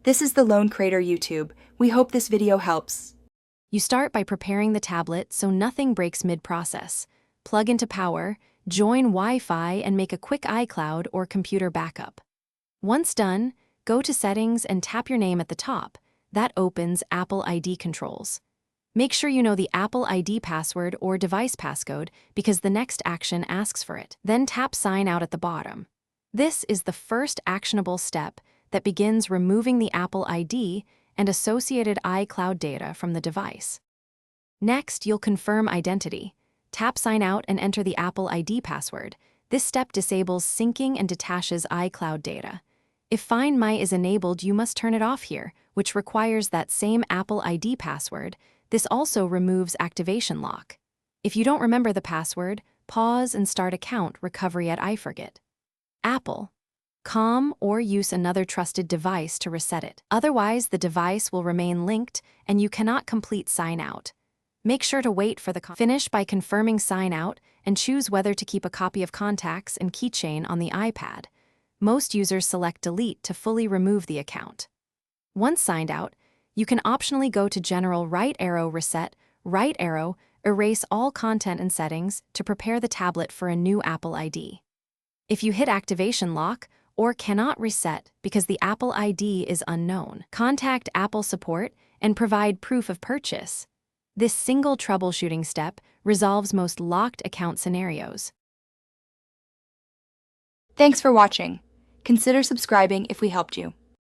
This is the Lone Crater YouTube. We hope this video helps. You start by preparing the tablet so nothing breaks mid-process. Plug into power, join Wi-Fi, and make a quick iCloud or computer backup. Once done, go to Settings and tap your name at the top. That opens Apple ID controls. Make sure you know the Apple ID password or device passcode because the next action asks for it. Then tap Sign Out at the bottom. This is the first actionable step that begins removing the Apple ID and associated iCloud data from the device. Next, you'll confirm identity. Tap Sign Out and enter the Apple ID password. This step disables syncing and detaches iCloud data. If Find My is enabled, you must turn it off here, which requires that same Apple ID password. This also removes activation lock. If you don't remember the password, pause and start account recovery at iForget. Apple. Calm or use another trusted device to reset it. Otherwise, the device will remain linked and you cannot complete sign out. Make sure to wait for the finish by confirming sign out and choose whether to keep a copy of contacts and keychain on the iPad. Most users select delete to fully remove the account. Once signed out, you can optionally go to General right arrow reset, right arrow, erase all content and settings to prepare the tablet for a new Apple ID. If you hit activation lock, or cannot reset because the Apple ID is unknown, contact Apple support and provide proof of purchase. This single troubleshooting step resolves most locked account scenarios. Thanks for watching. Consider subscribing if we helped you.